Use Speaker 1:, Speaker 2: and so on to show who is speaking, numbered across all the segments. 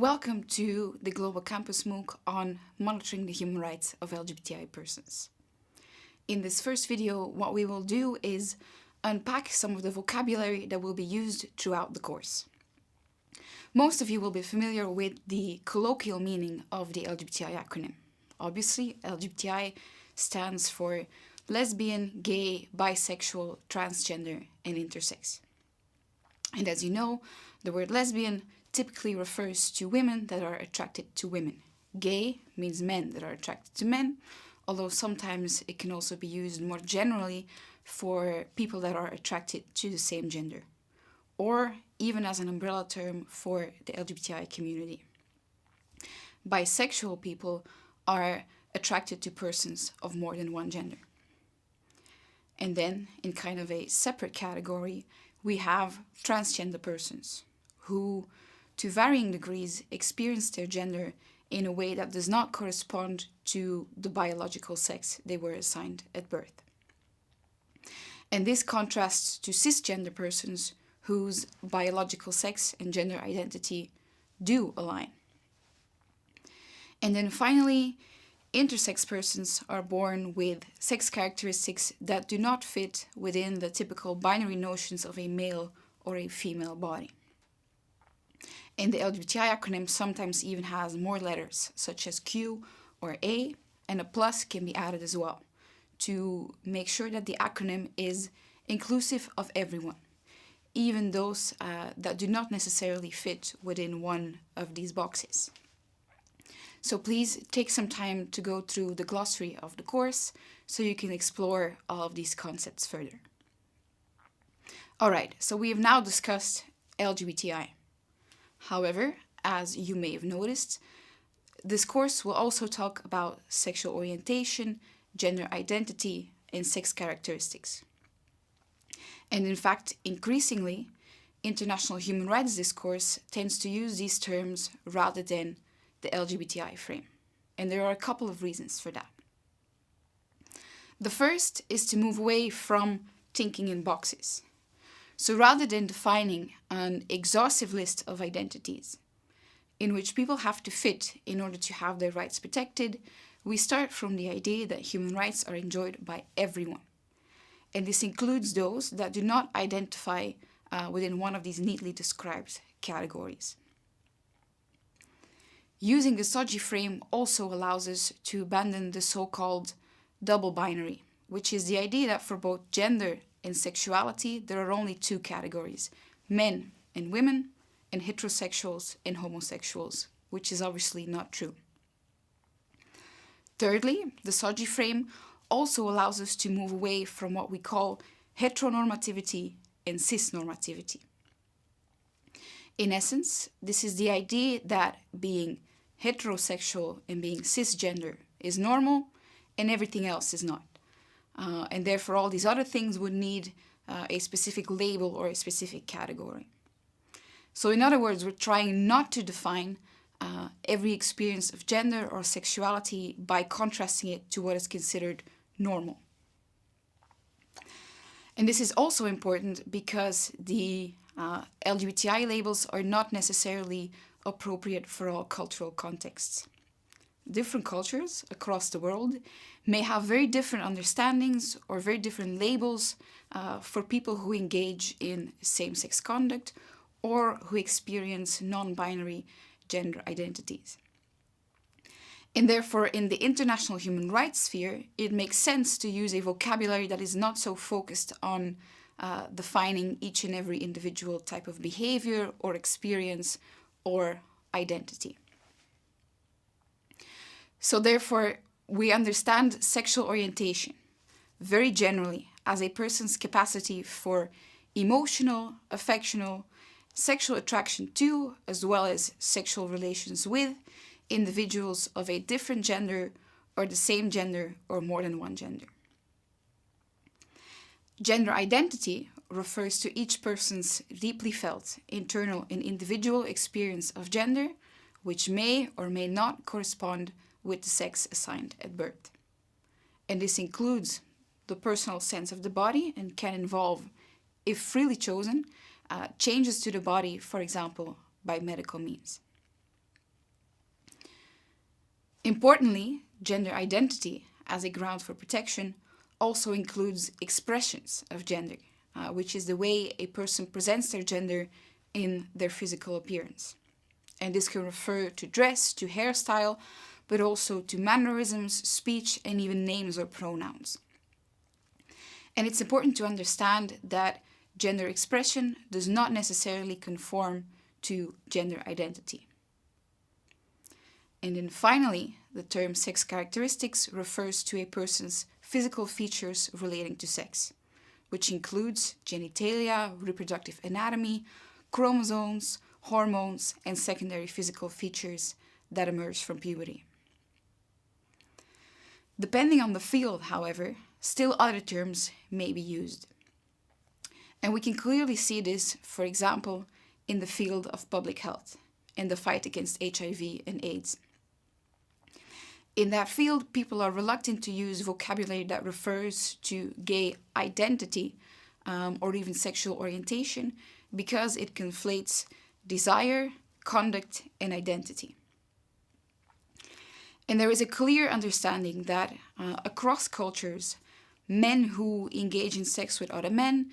Speaker 1: Welcome to the Global Campus MOOC on monitoring the human rights of LGBTI persons. In this first video, what we will do is unpack some of the vocabulary that will be used throughout the course. Most of you will be familiar with the colloquial meaning of the LGBTI acronym. Obviously, LGBTI stands for lesbian, gay, bisexual, transgender, and intersex. And as you know, the word lesbian typically refers to women that are attracted to women. Gay means men that are attracted to men, although sometimes it can also be used more generally for people that are attracted to the same gender, or even as an umbrella term for the LGBTI community. Bisexual people are attracted to persons of more than one gender. And then, in kind of a separate category, we have transgender persons who, to varying degrees, experience their gender in a way that does not correspond to the biological sex they were assigned at birth. And this contrasts to cisgender persons whose biological sex and gender identity do align. And then finally, intersex persons are born with sex characteristics that do not fit within the typical binary notions of a male or a female body. And the LGBTI acronym sometimes even has more letters, such as Q or A, and a plus can be added as well, to make sure that the acronym is inclusive of everyone, even those that do not necessarily fit within one of these boxes. So please take some time to go through the glossary of the course so you can explore all of these concepts further. Alright, so we have now discussed LGBTI. However, as you may have noticed, this course will also talk about sexual orientation, gender identity, and sex characteristics. And in fact, increasingly, international human rights discourse tends to use these terms rather than the LGBTI frame. And there are a couple of reasons for that. The first is to move away from thinking in boxes. So rather than defining an exhaustive list of identities in which people have to fit in order to have their rights protected, we start from the idea that human rights are enjoyed by everyone. And this includes those that do not identify within one of these neatly described categories. Using the SOGI frame also allows us to abandon the so-called double binary, which is the idea that for both gender and sexuality, there are only two categories, men and women, and heterosexuals and homosexuals, which is obviously not true. Thirdly, the SOGI frame also allows us to move away from what we call heteronormativity and cisnormativity. In essence, this is the idea that being heterosexual and being cisgender is normal and everything else is not. And therefore all these other things would need a specific label or a specific category. So in other words, we're trying not to define every experience of gender or sexuality by contrasting it to what is considered normal. And this is also important because the LGBTI labels are not necessarily appropriate for all cultural contexts. Different cultures across the world may have very different understandings or very different labels for people who engage in same-sex conduct or who experience non-binary gender identities. And therefore, in the international human rights sphere, it makes sense to use a vocabulary that is not so focused on defining each and every individual type of behavior or experience or identity. So therefore, we understand sexual orientation very generally as a person's capacity for emotional, affectional, sexual attraction to, as well as sexual relations with, individuals of a different gender or the same gender or more than one gender. Gender identity refers to each person's deeply felt, internal and individual experience of gender, which may or may not correspond with the sex assigned at birth. And this includes the personal sense of the body and can involve, if freely chosen, changes to the body, for example, by medical means. Importantly, gender identity as a ground for protection also includes expressions of gender, which is the way a person presents their gender in their physical appearance. And this can refer to dress, to hairstyle, but also to mannerisms, speech, and even names or pronouns. And it's important to understand that gender expression does not necessarily conform to gender identity. And then finally, the term sex characteristics refers to a person's physical features relating to sex, which includes genitalia, reproductive anatomy, chromosomes, hormones, and secondary physical features that emerge from puberty. Depending on the field, however, still other terms may be used. And we can clearly see this, for example, in the field of public health and the fight against HIV and AIDS. In that field, people are reluctant to use vocabulary that refers to gay identity or even sexual orientation because it conflates desire, conduct, and identity. And there is a clear understanding that across cultures, men who engage in sex with other men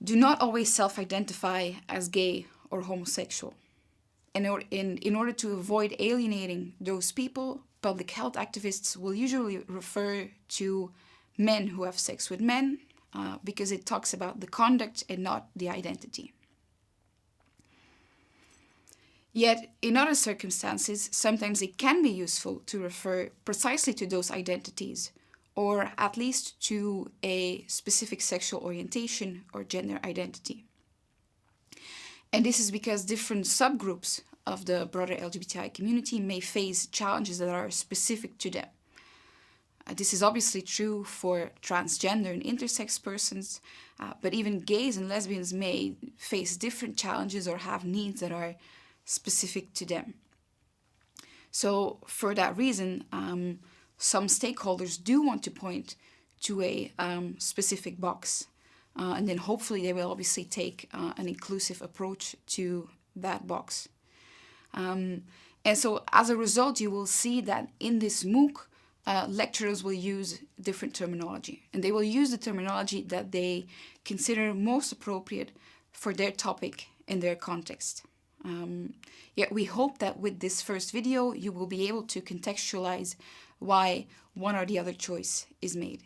Speaker 1: do not always self-identify as gay or homosexual. And in order to avoid alienating those people, public health activists will usually refer to men who have sex with men because it talks about the conduct and not the identity. Yet, in other circumstances, sometimes it can be useful to refer precisely to those identities, or at least to a specific sexual orientation or gender identity. And this is because different subgroups of the broader LGBTI community may face challenges that are specific to them. This is obviously true for transgender and intersex persons, but even gays and lesbians may face different challenges or have needs that are specific to them. So for that reason, some stakeholders do want to point to a specific box, and then hopefully they will obviously take an inclusive approach to that box. And so as a result, you will see that in this MOOC, lecturers will use different terminology, and they will use the terminology that they consider most appropriate for their topic and their context. Yet we hope that with this first video, you will be able to contextualize why one or the other choice is made.